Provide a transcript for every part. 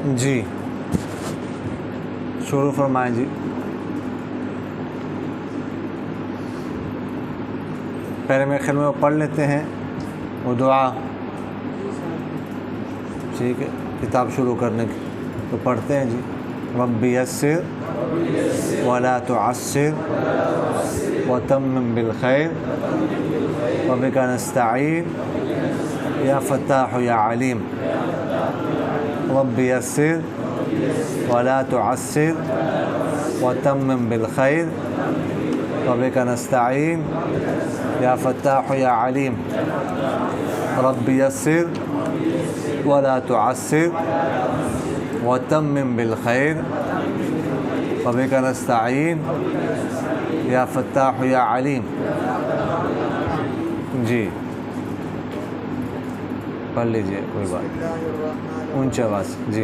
जी शुरू फरमाएं जी। पहले मेरे ख्याल में वो पढ़ लेते हैं वो दुआ, ठीक है, किताब शुरू करने की। तो पढ़ते हैं जी। रब्बी यस्सिर वला तुअस्सिर वतम्मिम बिल खैर वबिका नस्तईन या फत्ताह या अलीम। रब्बी यस्सिर वला तुअस्सिर वतम्मिम बिल खैर वबिका नस्तईन या फत्ताह या अलीम। रब्बी यस्सिर वला तुअस्सिर वतम्मिम बिल खैर वबिका नस्तईन या फत्ताह या अलीम। जी पढ़ लीजिए, कोई बात ऊंची आवाज़ जी।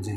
जी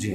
जी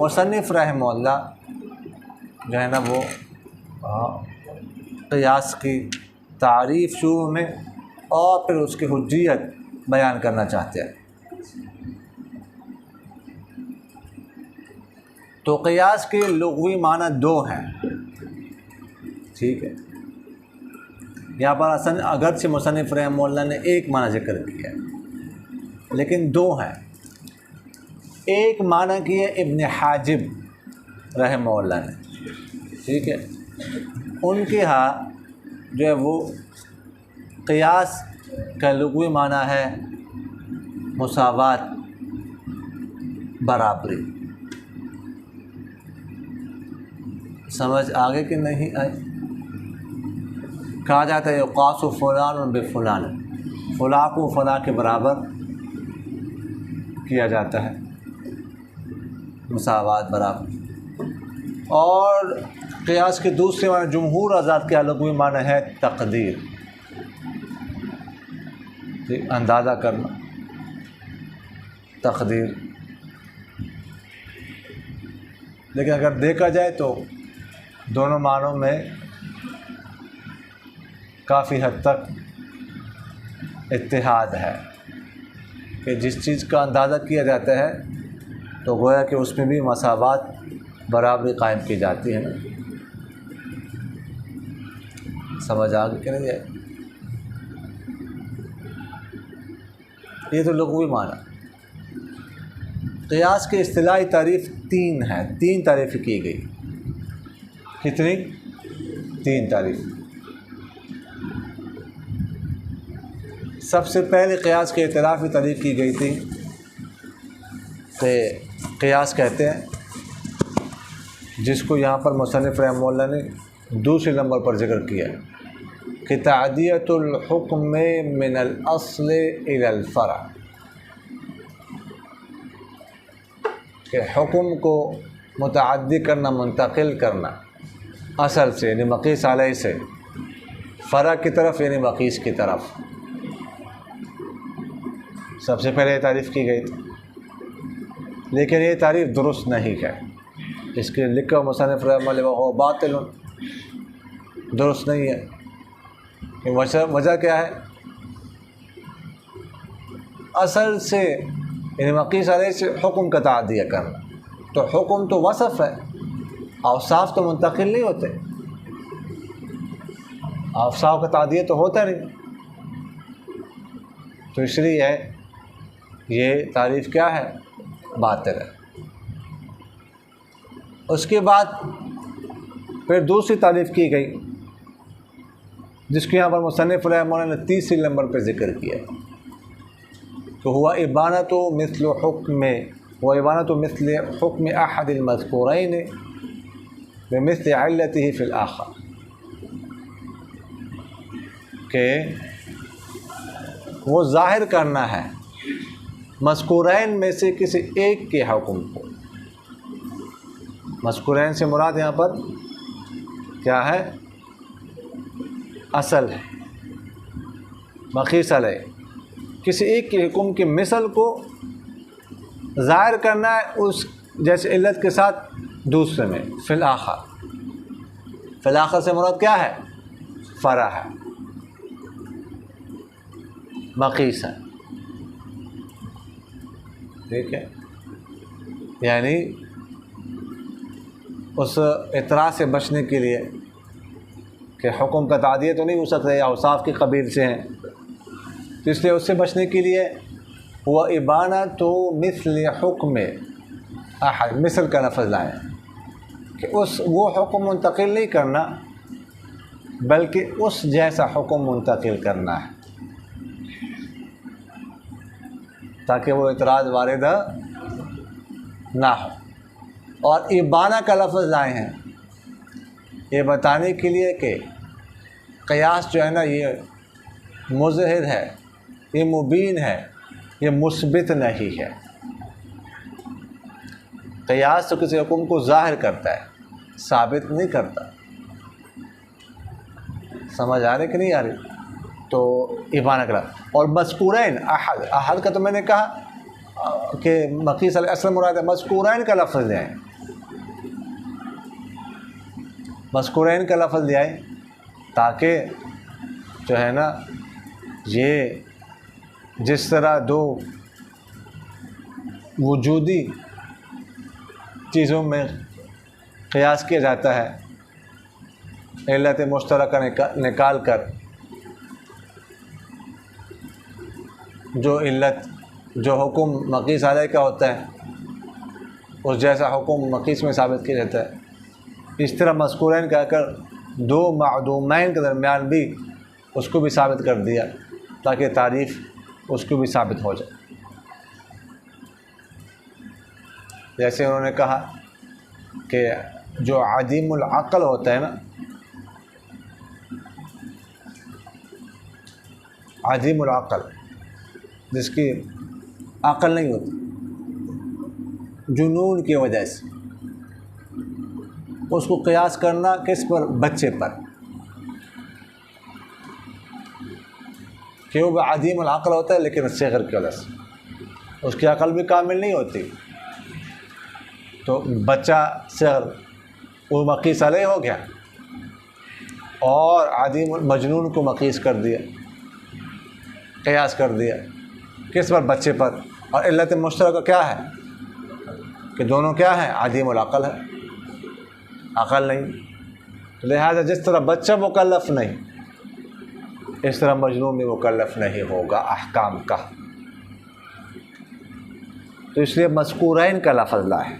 मुसन्निफ़ रहमहुल्लाह जो है ना वो क़ियास की तारीफ़ शुरू में और फिर उसकी हुज्जियत बयान करना चाहते हैं। तो क़ियास के लुग़वी माना दो हैं, ठीक है। यहाँ पर असन अगरचे मुसन्निफ़ रहमहुल्लाह ने एक माना ज़िक्र किया लेकिन दो हैं। एक माना किया इब्न हाजिब रहमहुल्लाह ने, ठीक है। उनके यहाँ जो है वो क़ियास का लुग़वी माना है मुसावात, बराबरी। समझ आगे कि नहीं आई? कहा जाता है युक़ासु फ़ुलान बिफ़ुलान, फ़ुला को फ़ला के बराबर किया जाता है, मुसावात, बराबर। और क़ियास के दूसरे माने जमहूर आज़ाद के लुग़वी माना है तक़दीर, अंदाज़ा करना, तक़दीर। लेकिन अगर देखा जाए तो दोनों मानों में काफ़ी हद तक इत्तेहाद है कि जिस चीज़ का अंदाज़ा किया जाता है तो गोया कि उसमें भी मसावात, बराबरी कायम की जाती है ना। समझ आ गई कि नहीं है? ये तो लुग़वी माना। क़ियास की इस्तिलाही तारीफ़ तीन है, तीन तारीफ़ की गई। कितनी? तीन तारीफ़। सबसे पहले क़ियास के इतराफ़ी तारीफ़ की गई थी कि क़ियास कहते हैं जिसको यहाँ पर मुसन्निफ़ रहमहुल्लाह ने दूसरे नंबर पर ज़िक्र किया कि तादियतुल हुक्म मिनल अस्ल इलल फ़रा, कि हुक्म को मुतअद्दी करना, मुंतकिल करना असल से यानी मक़ीस अलैह से फ़रा की तरफ यानी मक़ीस की तरफ। सबसे पहले तारीफ़ की गई थी, लेकिन ये तारीफ़ दुरुस्त नहीं है। इसके लिखा मुसन्निफ़ रहमहुल्लाह बातिल, दुरुस्त नहीं है। वजह क्या है? असल से यानी मक़ीस अलैह से हुक्म का तादिया करना, तो हुक्म तो वसफ़ है, औसाफ़ तो मुंतकिल नहीं होते, औसाफ़ का तादिया तो होता नहीं। तो इसलिए ये तारीफ़ क्या है? बातिल है। उसके बाद फिर दूसरी तारीफ़ की गई जिसको यहाँ पर मुसन्निफ़ रहमहुल्लाह ने तीसरे नंबर पर ज़िक्र किया, तो हुआ इबानतु मिस्ल हुक्म व इबानतु मिस्ल हुक्म अहदिल मज़कूरैन बिमिस्ल इल्लतिही फ़िल आख़र, के वो ज़ाहिर करना है मज़कूरैन में से किसी एक के हुक्म को। मज़कूरैन से मुराद यहाँ पर क्या है? असल है, मक़ीस अलैह, किसी एक के हुक्म की मिसल को ज़ाहिर करना है उस जैसे इल्लत के साथ दूसरे में। फ़िल आख़र, फ़िल आख़र से मुराद क्या है? फ़रा है, मक़ीस है, ठीक है। यानी उस इतराज़ से बचने के लिए कि हुक्म का तादिया तो नहीं हो सकता या औसाफ़ की कबील से हैं, तो इसलिए उससे बचने के लिए हुआ इबानतु मिस्ल हुक्म अहद, मिसल का लफ्ज़ लाए कि वो हुक्म मुंतकिल नहीं करना बल्कि उस जैसा हुक्म मुंतकिल करना है ताकि वो इतराज़ वारिद ना हो। और इबाना का लफ्ज़ लाए हैं ये बताने के लिए कि क़ियास जो है ना ये मुज़हिर है, ये मुबीन है, ये मुस्बित नहीं है। क़ियास तो किसी हुक्म को ज़ाहिर करता है, साबित नहीं करता। समझ आ रही कि नहीं आ रही? तो इबाना का लफ्ज़। और मज़कूरैन अहद, अहद का तो मैंने कहा कि मक़ीस अलैह असल मुराद है, मज़कूरैन का लफ्ज़ ले आए, मज़कूरैन का लफ्ज़ ले आए ताकि जो है ना, ये जिस तरह दो वजूदी चीज़ों में क़ियास किया जाता है, इल्लत मुश्तरका निकाल कर जो इल्लत जो हुक्म मक़ीस अलैह का होता है उस जैसा हुक्म मक़ीस में साबित किया जाता है, इस तरह मज़कूरैन कहकर दो मादूमैन के दरमियान भी उसको भी साबित कर दिया ताकि तारीफ़ उसको भी साबित हो जाए। जैसे उन्होंने कहा कि जो अदीमुल अक़ल होता है ना, अदीमुल अक़ल जिसकी अक़ल नहीं होती जुनून की वजह से, उसको क़ियास करना किस पर? बच्चे पर, कि वो अदीमुल अक़ल होता है लेकिन सिग़र की वजह से उसकी अक़ल भी कामिल नहीं होती, तो बच्चा सिग़र वो मक़ीस अलैह हो गया और अदीम मजनून को मक़ीस कर दिया, क़ियास कर दिया किस पर? बच्चे पर। और इल्लत मुश्तरका क्या है कि दोनों क्या है? अदीमुल अक़ल है, अक़ल नहीं। तो लिहाजा जिस तरह बच्चा मुकल्लफ़ नहीं, इस तरह मजनून भी मुकल्लफ़ नहीं होगा अहकाम का। तो इसलिए मज़कूरैन का लफ़्ज़ ला है।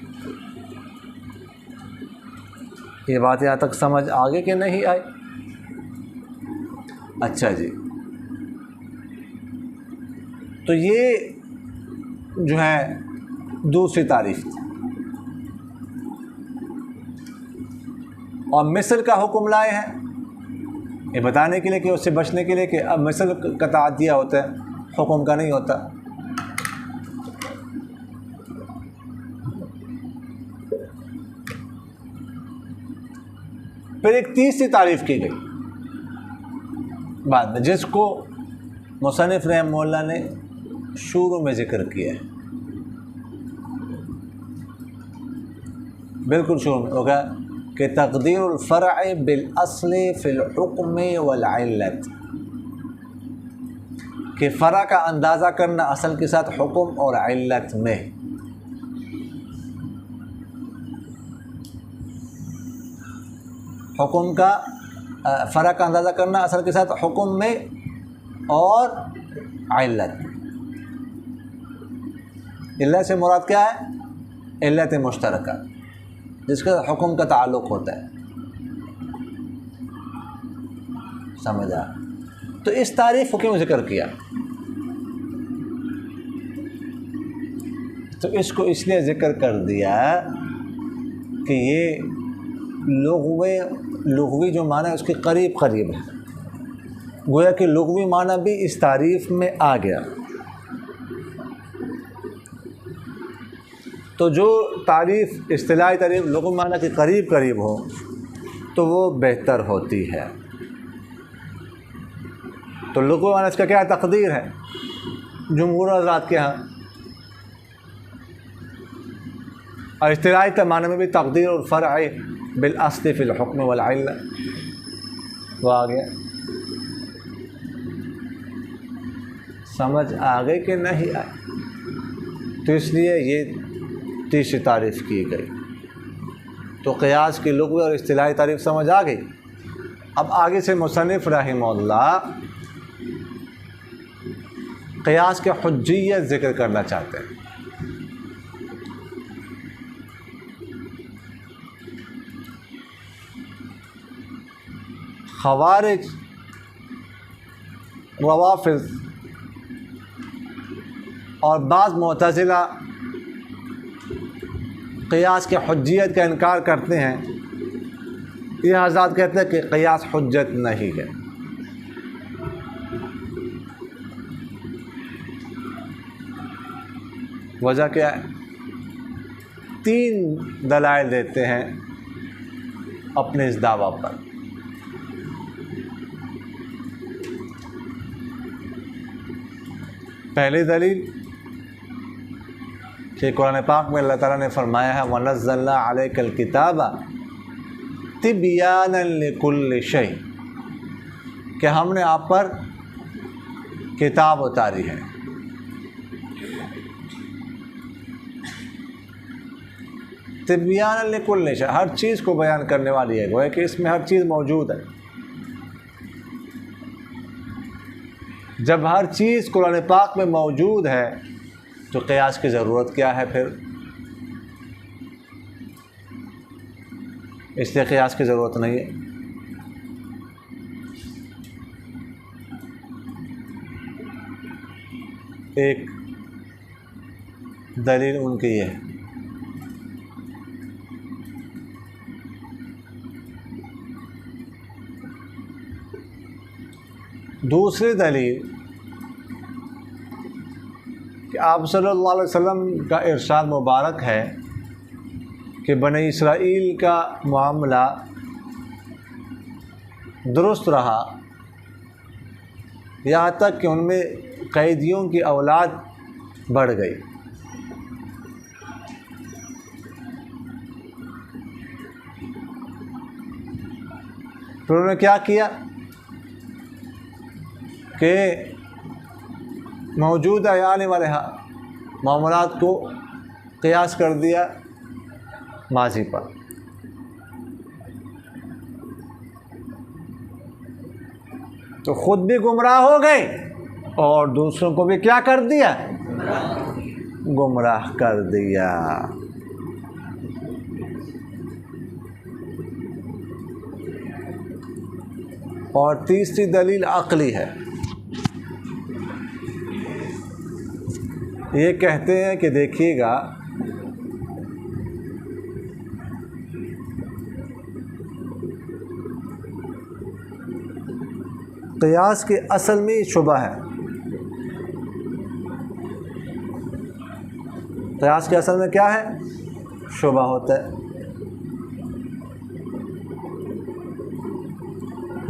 ये बात यहाँ तक समझ आगे कि नहीं आई? अच्छा जी, तो ये जो है दूसरी तारीफ़ थी। और मिसल का हुक्म लाए हैं ये बताने के लिए कि उससे बचने के लिए कि अब मिसल का तादिया होता है, हुक्म का नहीं होता। फिर एक तीसरी तारीफ़ की गई बाद में, जिसको मुसन्निफ़ रहमहुल्लाह ने शुरू में ज़िक्र किया है, बिल्कुल शुरू में होगा कि तक़दीरुल फ़र्अ बिल अस्ल फ़िल हुक्म वल इल्लत, कि फ़र्अ का अंदाज़ा करना असल के साथ हुक्म और इल्लत में। हुक्म का फ़र्क का अंदाज़ा करना असल के साथ हुक्म में और इल्लत। इल्लत से मुराद क्या है? इल्लत मुश्तरका जिसका हुक्म का ताल्लुक़ होता है। समझा? तो इस तारीफ़ को क्यों ज़िक्र किया? तो इसको इसलिए ज़िक्र कर दिया कि ये लुग़वी जो माना है उसके करीब करीब है, गोया कि लुग़वी माना भी इस तारीफ़ में आ गया। तो जो तारीफ़ इस्तिलाही तारीफ़ लुग़वी माना के करीब करीब हो तो वो बेहतर होती है। तो लुग़वी माना इसका क्या है? तक़दीर है जमहूर हज़रात के यहाँ, और इस्तिलाही माना में भी तक़दीर और फ़र्अ बिल अस्ल फ़िल हुक्म वल इल्लत वो आ गया। समझ आ गई कि नहीं आई? तो इसलिए ये तीसरी तारीफ़ की गई। तो क़ियास की लुग़वी और इस्तिलाही तारीफ़ समझ आ गई। अब आगे से मुसन्निफ़ रहमहुल्लाह क़ियास के हुज्जियत ज़िक्र करना चाहते हैं। ख़वारिज, रवाफ़िज़ और बाज़ मुअतज़िला क़ियास के हुज्जियत का इनकार करते हैं। ये हज़रात कहते हैं कि क़ियास हुज्जत नहीं है। वजह क्या है? 3 दलाइल देते हैं अपने इस दावा पर। पहली दलील कि कुरान पाक में अल्लाह ताला ने फरमाया है वनज़्ज़लना अलैकल किताबा तिबयानन लिकुल्लि शै, कि हमने आप पर किताब उतारी है। तिब्यान लिकुल्ल शै, हर चीज़ को बयान करने वाली है, गोया कि इसमें हर चीज़ मौजूद है। जब हर चीज़ कुरान पाक में मौजूद है तो क़ियास की ज़रूरत क्या है फिर? इसलिए क़ियास की ज़रूरत नहीं है। एक दलील उनकी है, दूसरी दलील कि आप सल्लल्लाहु अलैहि वसल्लम का इरशाद मुबारक है कि बनी इसराइल का मामला दुरुस्त रहा यहाँ तक कि उनमें कैदियों की औलाद बढ़ गई। फिर उन्होंने क्या किया कि मौजूदा या आने वाले मामलात को क़ियास कर दिया माजी पर। तो ख़ुद भी गुमराह हो गए और दूसरों को भी क्या कर दिया? गुमराह कर दिया। और तीसरी दलील अक़ली है। ये कहते हैं कि देखिएगा, क़ियास के असल में शुबह है। क़ियास के असल में क्या है? शुबह होता है।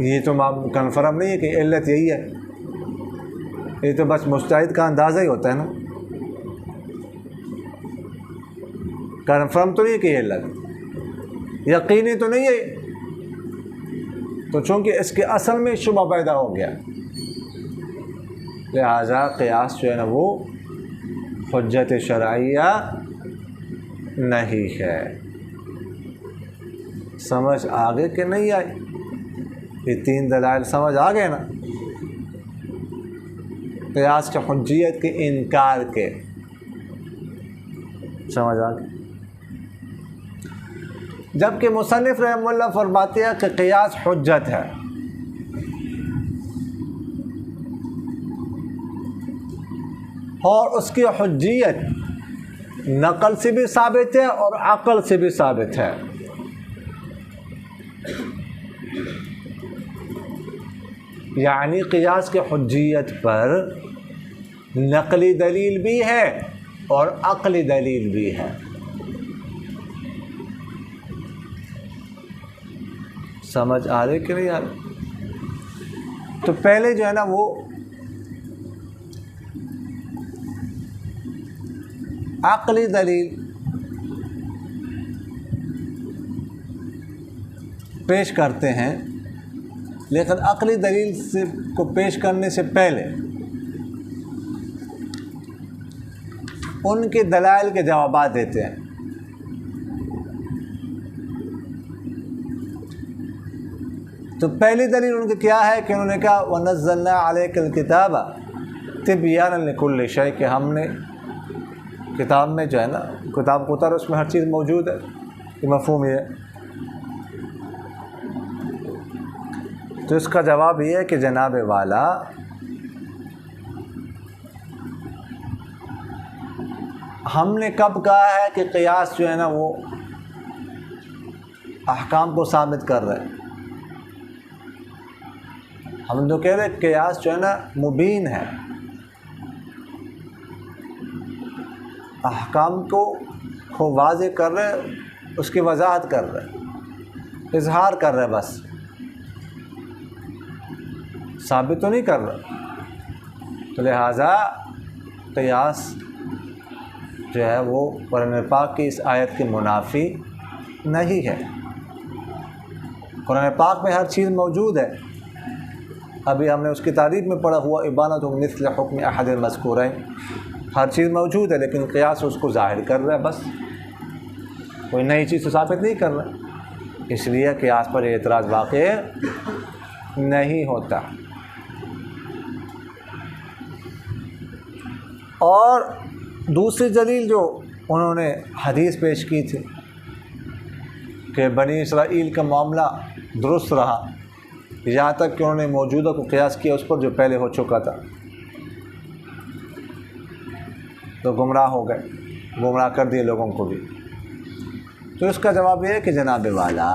ये तो कन्फर्म नहीं है कि इल्लत यही है, ये तो बस मुस्तहिद का अंदाज़ा ही होता है ना। कन्फर्म तो नहीं है कि इल्लत, यकीनी तो नहीं है। तो चूँकि इसके असल में शुबह पैदा हो गया, लिहाजा क़ियास जो है ना वो हुज्जत शरइया नहीं है। समझ आगे कि नहीं आई? ये तीन दलाइल समझ आ गए ना, क़ियास के हुज्जियत के इनकार के, समझ आ गए। जबकि मुसन्निफ़ रहमतुल्लाह फरमाते हैं कि क़ियास हुज्जत है, और उसकी हुज्जियत नक़ल से भी साबित है और अक़ल से भी साबित है। यानी क़ियास के हुज्जियत पर नक़ली दलील भी है और अक़ली दलील भी है। समझ आ रही कि नहीं आ रही? तो पहले जो है ना वो अक़ली दलील पेश करते हैं, लेकिन अक़ली दलील से को पेश करने से पहले उनके दलाइल के जवाबात देते हैं। तो पहली दलील उनकी क्या है कि उन्होंने कहा वनज़्ज़लना अलैकल किताब तिब्यानन लिकुल्लि शै, कि हमने किताब में जो है ना, किताब को उतारा, उसमें हर चीज़ मौजूद है। ये मफ़हूम ये है। तो इसका जवाब ये है कि जनाब वाला हमने कब कहा है कि क़ियास जो है ना वो अहकाम को साबित कर रहा है? हम तो कह रहे हैं क़ियास जो है ना मुबीन है, अहकाम को वाज़े कर रहे, उसकी वजाहत कर रहे, इजहार कर रहे, बस साबित तो नहीं कर रहा। तो लिहाजा क़ियास जो है वो कुरान पाक की इस आयत के मुनाफी नहीं है। कुरान पाक में हर चीज़ मौजूद है, अभी हमने उसकी तारीफ में पढ़ा हुआ इबानत मिस्ल हुक्म अहद मज़कूरैन, हर चीज़ मौजूद है लेकिन क़ियास उसको ज़ाहिर कर रहा है, बस कोई नई चीज़ तो साबित नहीं कर रहा, इसलिए क़ियास पर एतराज़ वाक़ई नहीं होता। और दूसरी दलील जो उन्होंने हदीस पेश की थी कि बनी इसराइल का मामला दुरुस्त रहा यहाँ तक कि उन्होंने मौजूदा को क़ियास किया उस पर जो पहले हो चुका था, तो गुमराह हो गए, गुमराह कर दिए लोगों को भी। तो इसका जवाब यह है कि जनाब वाला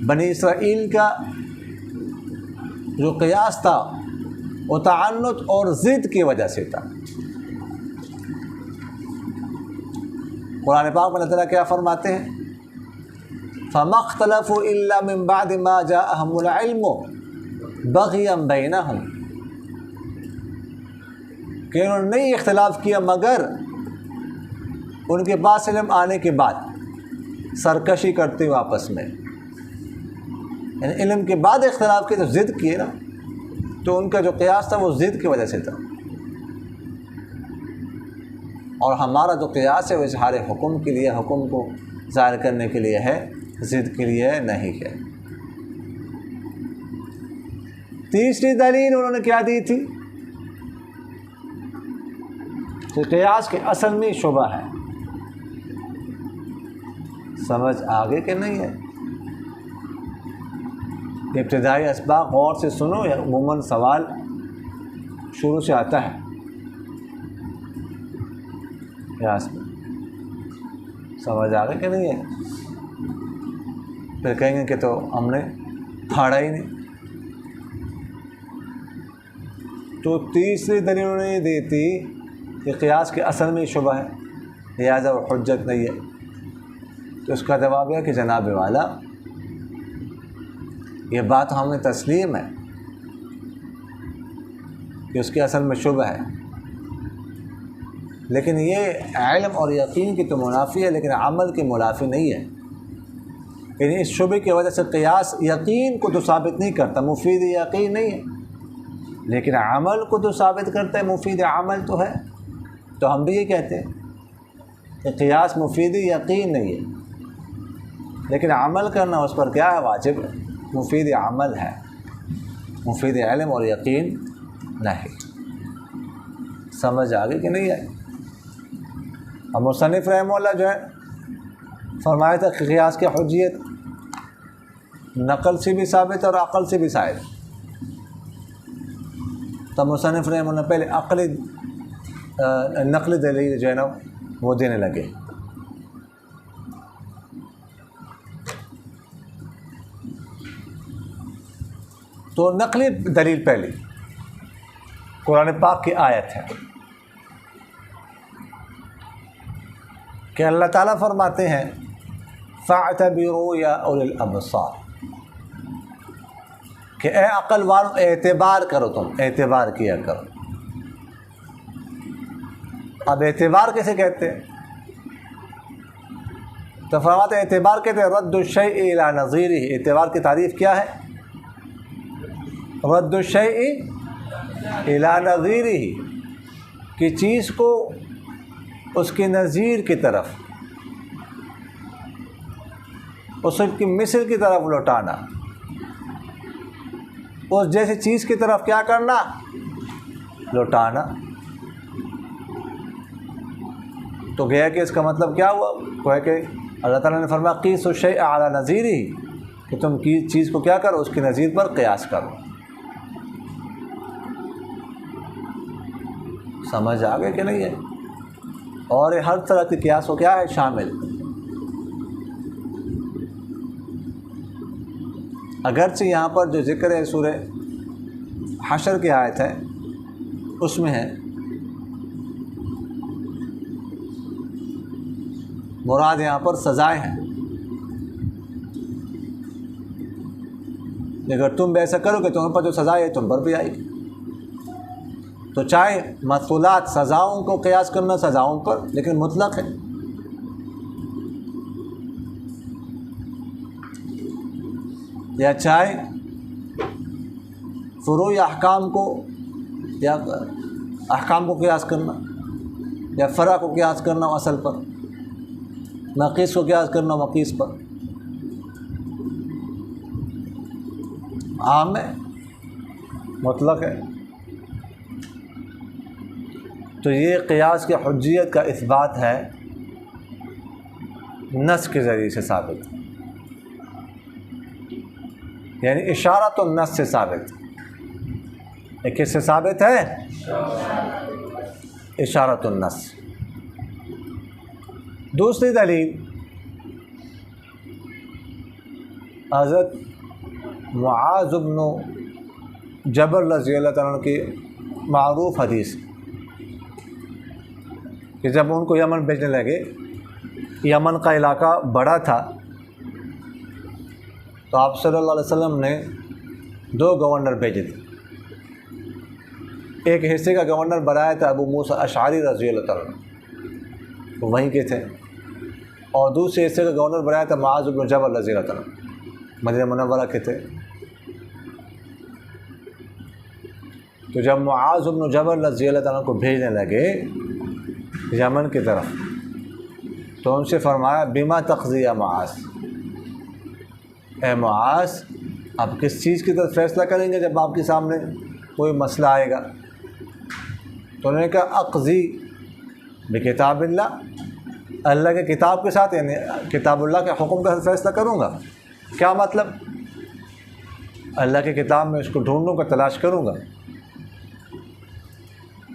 बनी इसराइल का जो क़ियास था वो तअन्नुत और ज़िद की वजह से था। कुरान पाक में अल्लाह ताला क्या फरमाते हैं, फ़मख्तलफ़ू इल्ला मिन बाद मा जाअहुमुल इल्मु बग़यन बैनहुम, कि उन्होंने नहीं इख्तिलाफ़ किया मगर उनके पास इल्म आने के बाद सरकशी करते हुए आपस में, यानी इल्म के बाद इख्तिलाफ़ किए तो ज़िद किए ना, तो उनका जो क़ियास था वो ज़िद की वजह से था। और हमारा जो क़ियास है वो इज़हार हुक्म के लिए, हुक्म को ज़ाहिर करने के लिए है, ज़िद के लिए नहीं है। तीसरी दलील उन्होंने क्या दी थी कि क़ियास के असल में शुबा है। समझ आगे के नहीं है, इब्तिदाई असबाब गौर से सुनो, या उमूमन सवाल शुरू से आता है क़ियास में, समझ आ गई कि नहीं है, फिर कहेंगे कि तो हमने पढ़ा ही नहीं। तो तीसरी दलील उन्होंने दी थी कि क़ियास के असल में शुबा है, लिहाजा वो हुज्जत नहीं है। तो इसका जवाब है कि जनाब वाला ये बात हमें तस्लीम है कि उसके असल में शुबा है, लेकिन ये इल्म और यकीन की तो मुनाफी है लेकिन अमल के मुनाफी नहीं है। यानी इस शुबे की वजह से क़ियास यकीन को तो साबित नहीं करता, मुफीद यकीन नहीं है, लेकिन अमल को तो साबित करता है, मुफीद अमल तो है। तो हम भी ये कहते हैं कि क़ियास मुफीद यकीन नहीं है, लेकिन अमल करना उस पर क्या है, वाजिब है, मुफीद अमल है, मुफीद इल्म और यकीन नहीं। समझ आ गई कि नहीं है। और मुसन्निफ़ रहमहुल्लाह जो है फरमाया था कि क़ियास की हुज्जियत नक़ल से भी साबित और अक़ल से भी साबित। तब मुसन्निफ़ रहमहुल्लाह पहले अक़ली नक़ली दलील जो है ना वो देने लगे। तो नक़ली दलील पहली कुरान पाक की आयत है कि अल्लाह ताला फरमाते हैं फ़अतबिरू या उलिल अबसार, कि ए अक़ल वालों एतबार करो, तुम एतबार किया करो। अब एतबार कैसे कहते हैं, तो फरमाते हैं एतबार कहते हैं रद्दु शैइ इला नज़ीरिही। एतबार की तारीफ़ क्या है, रद्दु शैइ इला नज़ीरिही, कि चीज़ को उसके नज़ीर की तरफ, उसकी मिसल की तरफ लौटाना, उस जैसी चीज़ की तरफ क्या करना, लौटाना। तो गया कि इसका मतलब क्या हुआ, कोई कि अल्लाह ताला ने फरमाया क़ीसु शैअ अला नज़ीरिही, कि तुम की चीज़ को क्या करो, उसके नज़ीर पर क़ियास करो। समझ आ गए कि नहीं है। और हर तरह के क़ियास को क्या है, शामिल। अगरचे यहाँ पर जो ज़िक्र है सूरह हशर की आयत है उसमें है मुराद यहाँ पर सज़ाएँ हैं, अगर तुम ऐसा करोगे तो उन पर जो सज़ा है तुम पर भी आएगी। तो चाहे मसूलात सज़ाओं को क़ियास करना सज़ाओं पर, लेकिन मुतलक़ है, या चाहे फ़ुरू या अहकाम को क़ियास करना या फ़रा को क़ियास करना असल पर, नक़ीस को क़ियास करना मक़ीस पर, आम है मुतलक़ है। तो ये क़ियास की हुज्जियत का इस्बात है नस के ज़रिए से साबित, यानी इशारा तो नस से साबित। एक किससे साबित है? इशारा तो नस। दूसरी दलील हज़रत मुआज़ इब्न जबल रज़ियल्लाहु अन्हु की मारूफ़ हदीस कि जब उनको यमन भेजने लगे, यमन का इलाका बड़ा था, तो आप सल्लल्लाहु अलैहि वसल्लम ने 2 गवर्नर भेजे थे। एक हिस्से का गवर्नर बनाया था अबू मूसा अशअरी रज़ियल्लाहु अन्हु, वो वहीं के थे, और दूसरे हिस्से का गवर्नर बनाया था मुआज़ इब्न जबल रज़ियल्लाहु अन्हु, मदीना मुनव्वरा के थे। तो जब मुआज़ इब्न जबल रज़ियल्लाहु अन्हु को भेजने लगे यमन की तरफ, तो उनसे फरमाया बिमा तक़ज़ी या मुआज़, ए मुआज़ आप किस चीज़ की तरफ फ़ैसला करेंगे जब आपके सामने कोई मसला आएगा? तो उन्होंने कहा अक़ज़ी बिकिताबिल्लाह, अल्लाह के किताब के साथ, यानी किताबुल्लाह के हुक्म का फ़ैसला करूँगा। क्या मतलब? अल्लाह के किताब में उसको ढूंढूँगा, तलाश करूँगा,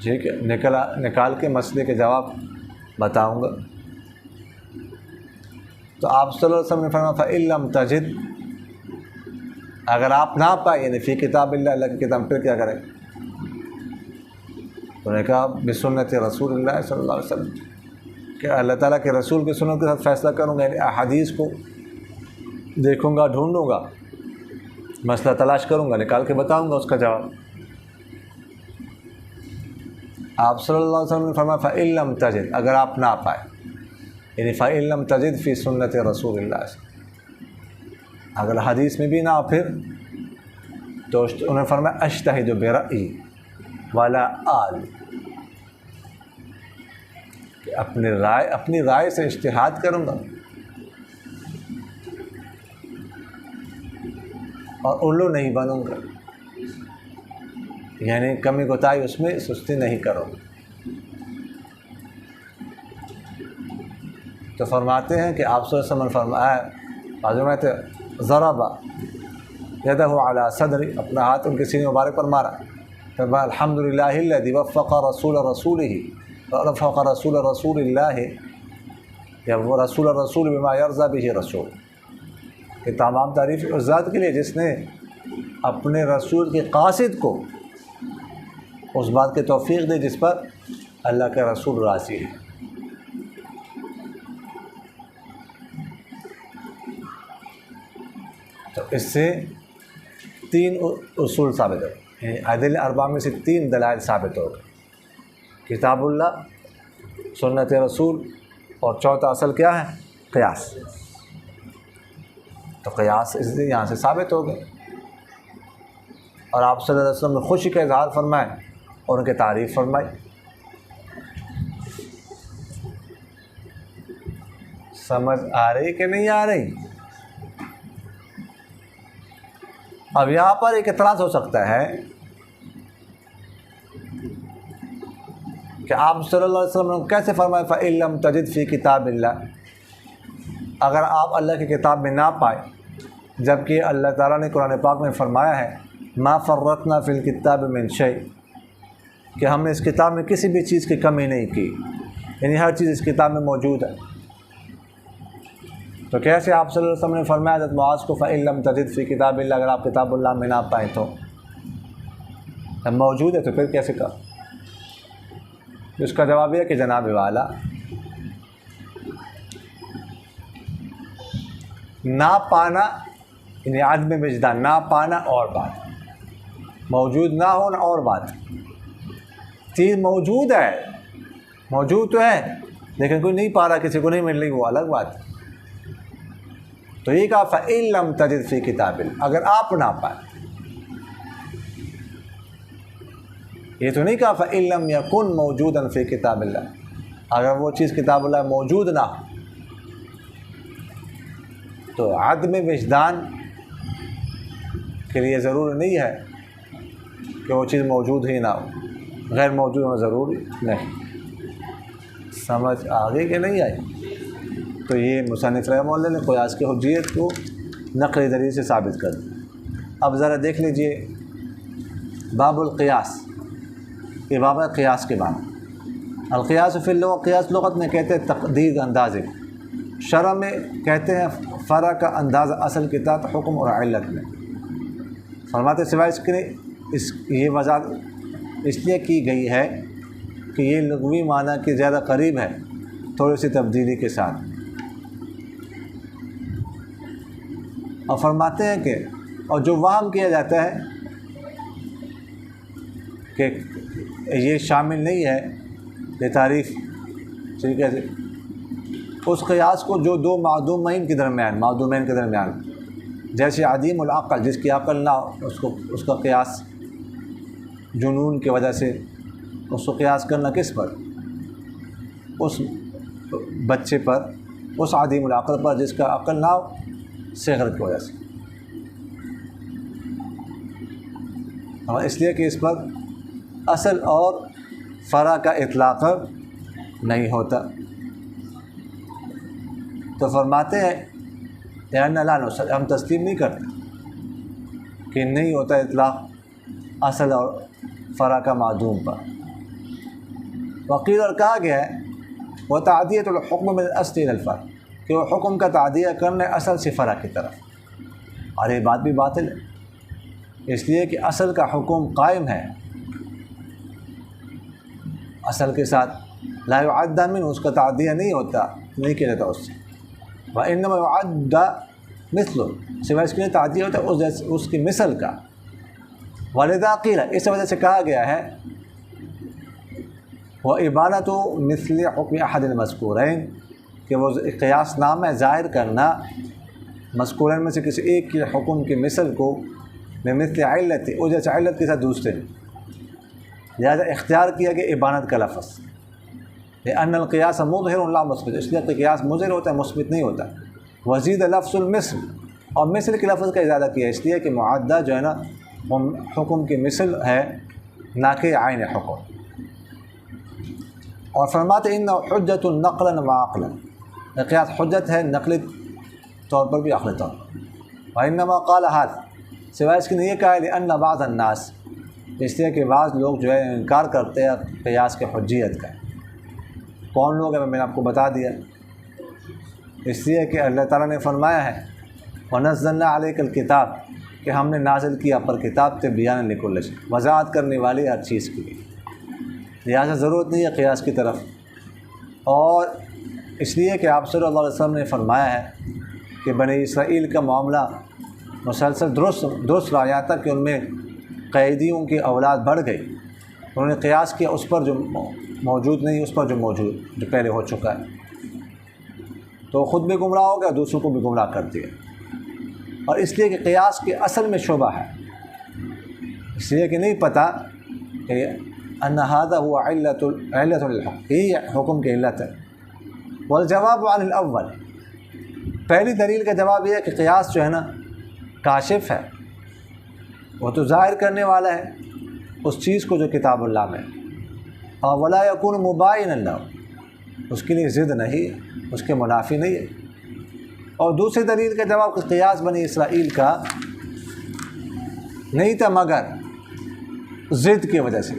ठीक है, निकाल के मसले के जवाब बताऊँगा। तो आप सल्लल्लाहु अलैहि वसल्लम ने फरमाया फ़इल्लम तजिद, अगर आप ना पाए, यानी फ़ी किताबिल्लाह, अल्लाह की किताब, फिर क्या करें? तो उन्होंने कहा बिसुन्नत रसूलिल्लाह सल्लल्लाहु अलैहि वसल्लम, कि अल्लाह ताला के रसूल की सुन्नत के साथ फ़ैसला करूँगा, यानी अहादीस को देखूँगा, ढूंढूँगा, मसला तलाश करूँगा, निकाल के बताऊँगा उसका जवाब। आप सल्लल्लाहु अलैहि वसल्लम ने फरमाया फ़इल्लम तजिद, अगर आप ना पाए, यानी फ़इल्लम तजिद फ़ी सुन्नत रसूलिल्लाह, अगर हदीस में भी ना, फिर तो उन्होंने फरमाया अज्तहिदु बिरअई वला आल, कि अपनी राय से इज्तिहाद करूँगा और उल्लू नहीं बनूँगा, यानी कमी कोताही उसमें सुस्ती नहीं करूँगा। तो फरमाते हैं कि आप सल्लल्लाहु अलैहि वसल्लम फरमाया, बाजू में थे ज़रबा यदहु अला सदरी, अपना हाथ उनके सीने मुबारक पर मारा, फिर अल्हम्दुलिल्लाहिल्लज़ी वफ़्फ़क़ रसूल रसूलिही वफ़्फ़क़ रसूल रसूलिल्लाहि, या वो रसूल बिमा यरज़ा बिही रसूल, कि तमाम तारीफ़ उस ज़ात के लिए जिसने अपने रसूल के कासिद को उस बात की तौफ़ीक़ दी जिस पर अल्लाह के रसूल राज़ी है। तो इससे 3 उसूल साबित हो गए, अदिल अरबा में से 3 दलाइल साबित हो गए, किताबुल्लाह, सुन्नत रसूल, और चौथा असल क्या है? क़ियास। तो क़ियास इसलिए यहाँ से साबित हो गए, और आप सल्लल्लाहु अलैहि वसल्लम ने खुशी का इज़हार फरमाए और उनकी तारीफ़ फरमाई। समझ आ रही कि नहीं आ रही? अब यहाँ पर एक इतराज़ हो सकता है कि आप सल्लल्लाहु अलैहि वसल्लम ने कैसे फरमाया फ़इल्लम तजिद फ़ी किताबिल्लाह, अगर आप अल्लाह की किताब में ना पाए, जबकि अल्लाह ताला ने कुरान पाक में फ़रमाया है मा फ़र्रतना फ़िल किताब मिन शै, कि हमने इस किताब में किसी भी चीज़ की कमी नहीं की, यानी हर चीज़ इस किताब में मौजूद है। तो कैसे आप सल्लल्लाहु अलैहि वसल्लम ने फरमाया हज़रत मुआज़ को फ़इल्लम तजिद फ़ी किताबिल्लाह, अगर आप किताबुल्लाह में ना पाए तो अब मौजूद है, तो फिर कैसे कहा? उसका जवाब यह कि जनाब वाला, ना पाना यानी आदम विजदान, ना पाना और बात, मौजूद ना होना और बात। चीज़ मौजूद है, मौजूद तो है, लेकिन कोई नहीं पा रहा, किसी को नहीं मिल रही, वो अलग बात है। तो ये कहा फ़इल्लम तजिद फ़ी किताबिल, अगर आप ना पाए, ये तो नहीं कहा फ़इल्लम यकुन मौजूदन फ़ी किताबिल्लाह, अगर वो चीज़ किताबुल्लाह मौजूद ना हो तो आदम विजदान के लिए ज़रूरी नहीं है कि वो चीज़ मौजूद ही ना हो, गैर मौजूद होना ज़रूरी नहीं। समझ आगे के नहीं आई? तो ये मुसन्निफ़ रहमतुल्लाह ने क़ियास की हुज्जियत को नक़ली दलील से साबित कर दिया। अब ज़रा देख लीजिए बाबुल क़ियास, ये बाब क़ियास के बाद अल-क़ियास फ़िल लुग़त, क़ियास लुग़त में कहते हैं तक़दीर अंदाज़े, शरअ में कहते हैं फ़र्क़ का अंदाज़ा असल के तहत हुक्म और इल्लत में। फरमाते सिवाय इसके ये वज़ाहत इसलिए की गई है कि ये लुग़वी माना के ज़्यादा करीब है, थोड़ी सी तब्दीली के साथ। और फरमाते हैं कि और जो वाहम किया जाता है कि ये शामिल नहीं है ये तारीफ़, ठीक है, उस क़ियास को जो दो मादूमैन के दरमियान, जैसे अदीमुल अक़ल जिसकी अक़ल ना उसको उसका क़ियास जुनून की वजह से उसको क़ियास करना किस पर, उस बच्चे पर, उस अदीमुल अक़ल पर जिसका अक़ल ना हो सिग़र की वजह से, और इसलिए कि इस पर असल और फ़रा का इतलाक़ नहीं होता। तो फरमाते हैं हम तस्लीम नहीं करते कि नहीं होता इतलाक़ असल और फ़रा का मादूम पर। वक़ील और कहा गया है वह तादियतुल हुक्म मिन असल इलल फ़र्क़, कि वह हुक्म का तादिया करना असल से फ़रा की तरफ। और ये बात भी बातिल है, इसलिए कि असल का हुक्म कायम है, असल के साथ ला युअद्दा मिन, उसका तादिया नहीं होता, नहीं किया जाता उससे। व इन्नमा युअद्दा मिस्लु, सिवाय इसके लिए तादिया होता है उसकी मिसल का। वलिदा क़ील, इस वजह से कहा गया है वह इबानतु मिस्ल हुक्म अहदिल मज़कूरैन, कि वो क़ियास नाम है ज़ाहिर करना मज़कूरैन में से किसी एक के हुक्म की मिसल को मिस्ल इल्लत, वो जैसे इल्लत के साथ दूसरे, लिहाजा इख्तियार किया कि इबानत का लफ़्ज़ अन्नल क़ियास मुज़हिरुन ला मुस्बित, इसलिए कि क़ियास मुज़हिर होता है, मुस्बित नहीं होता। वज़ीद लफ़्ज़ुल मिस्ल, और मिस्ल के लफ्ज़ का इज़ादा किया इसलिए कि मुअद्दा जो है ना हुक्म की मिसल है, ना कि आइन हुक्म। और फरमाते इन हुज्जतुन नक़लन व अक़लन, क़ियास हुज्जत है नक़ली तौर पर भी अक़ली तौर पर। व इन्नमा क़ाल हाज़ा, सिवाय इसके लिए कहा है लिअन्न बाज़ अन्नास, इसलिए कि बाज़ लोग जो है इनकार करते हैं क़ियास के हुज्जियत का। कौन लोग हैं मैंने आपको बता दिया, इसलिए कि अल्लाह ताला ने फरमाया है वनज़्ज़लना अलैकल किताब, कि हमने नाज़िल किया पर किताब तिबयान लिकुल्लि शै, वज़ाहत करने वाली हर चीज़ के लिए। लिहाजा ज़रूरत नहीं है क़ियास की तरफ। और इसलिए कि आप सल्लल्लाहु अलैहि वसल्लम ने फरमाया है कि बनी इसराइल का मामला मुसलसल दुरुस्त रहा, यहाँ तक कि उनमें कैदियों की औलाद बढ़ गई। उन्होंने क़ियास किया उस पर जो मौजूद नहीं, उस पर जो मौजूद, जो पहले हो चुका है, तो ख़ुद भी गुमराह हो गया, दूसरों को भी गुमराह कर दिया। और इसलिए कि क़ियास के असल में शुबा है, इसलिए कि नहीं पता कि अन्ना हाज़ा हुवा इल्लतुल हुक्म, यही हुक्म की इल्लत है। वल जवाब अनिल अव्वल, पहली दलील का जवाब यह है कि क़ियास जो है ना काशिफ़ है, वो तो ज़ाहिर करने वाला है उस चीज़ को जो किताबुल्लाह में, और वला यकून मुबायिनन लहू, उसके लिए ज़िद नहीं, उसके मुनाफी नहीं है। और दूसरी दलील का जवाब कि क़ियास बनी इसराइल का नहीं था मगर ज़िद की वजह से,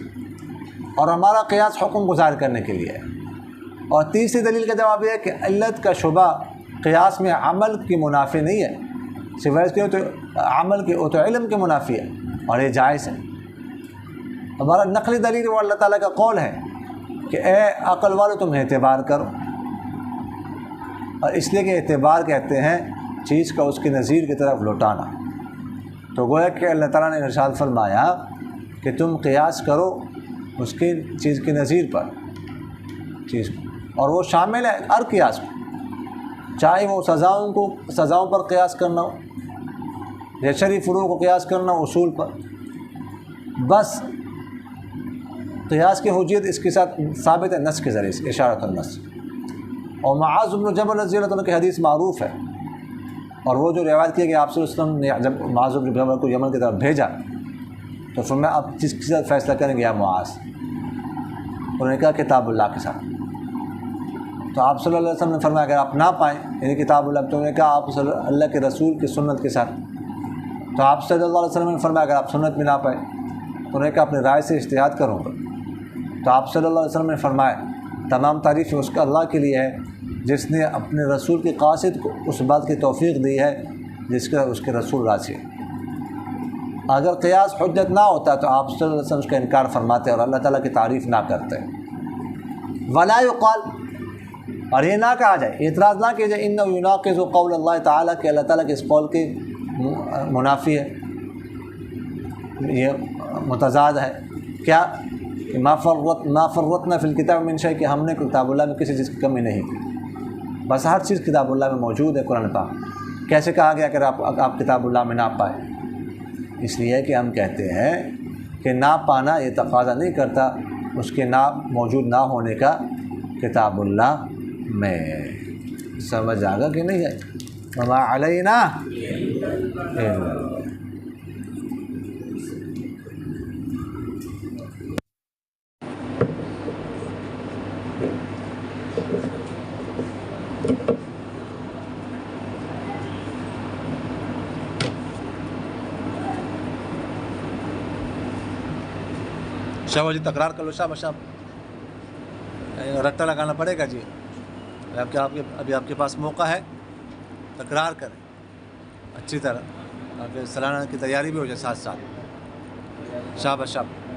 और हमारा क़ियास हुक्म को ज़ाहिर करने के लिए है। और तीसरी दलील का जवाब यह है कि इल्लत का शुबा क़ियास में अमल की मुनाफी नहीं है, सिवाय इसके तो अमल के तो इल्म के मुनाफी है, और ये जायज़ है। हमारा नक़ली दलील वो अल्लाह ताला का कौल है कि ए अक़ल वालों तुम एतबार करो, और इसलिए कि एतबार कहते हैं चीज़ का उसके नज़ीर की तरफ लौटाना। तो गोया कि अल्लाह ताला ने इरशाद फरमाया कि तुम क़ियास करो उसकी चीज़ के नज़ीर पर चीज़ को, और वो शामिल है हर क़ियास को, चाहे वो सज़ाओं पर क़ियास करना हो या शरई फ़ुरूअ को क़ियास करना हो उसूल पर। बस क़ियास की हुज्जियत इसके साथ साबित है नस के ज़रिए से, इशारत नस। और मुआज़ इब्न जबल रज़ियल्लाहु अन्हु की हदीस मारूफ़ है, और वो जो रिवायत किया कि आप सल्लल्लाहु अलैहि वसल्लम ने जब मुआज़ इब्न जबल को यमन की तरफ भेजा तो फरमाया आप किसके साथ फ़ैसला करेंगे या मुआज़? उन्होंने कहा किताबुल्लाह के साथ। तो आप सल्लल्लाहु अलैहि वसल्लम ने फरमाया अगर आप ना पाएँ यानी किताबुल्लाह, तो उन्होंने कहा आप अल्लाह के रसूल की सुन्नत के साथ। तो आप सल्लल्लाहु अलैहि वसल्लम ने फरमाया अगर आप सुन्नत में ना पाए, तो उन्होंने कहा अपनी राय से इज्तिहाद करूँगा। तो आप सल्लल्लाहु अलैहि वसल्लम ने फरमाया तमाम तारीफ़ उसका अल्लाह के लिए है जिसने अपने रसूल के कासिद को उस बात की तौफ़ीक़ दी है जिसका उसके रसूल राज़ी है। अगर क़ियास हुज्जत ना होता तो आप सल्लल्लाहु अलैहि वसल्लम उसका इनकार फरमाते और अल्लाह ताला की तारीफ़ ना करते। वला युक़ाल, और ये ना कहा जाए, एतराज़ ना किया जाए इन्नहु युनाक़िज़ु क़ौल अल्लाह ताला के अल्लाह ताला के इस कौल के मुनाफ़ी है, ये मुतज़ाद है। क्या? मा फ़र्रतना फ़िल किताब मिन शै, कि हमने किताबुल्लाह में किसी चीज़ की कमी नहीं की, बस हर चीज़ किताबुल्लाह में मौजूद है। कुरान पाक कैसे कहा गया अगर आप किताबुल्लाह में ना पाए? इसलिए कि हम कहते हैं कि ना पाना ये तक़ाज़ा नहीं करता उसके ना मौजूद ना होने का किताबुल्लाह में। समझ आगा कि नहीं है? वमा अलैना इल्ला। शाबाश जी, तकरार कर लो, शाबाश। रट्टा लगाना पड़ेगा जी। अभी आपके पास मौका है, तकरार करें अच्छी तरह, ताकि सलाना की तैयारी भी हो जाए साथ साथ। शाबाश शाबाश।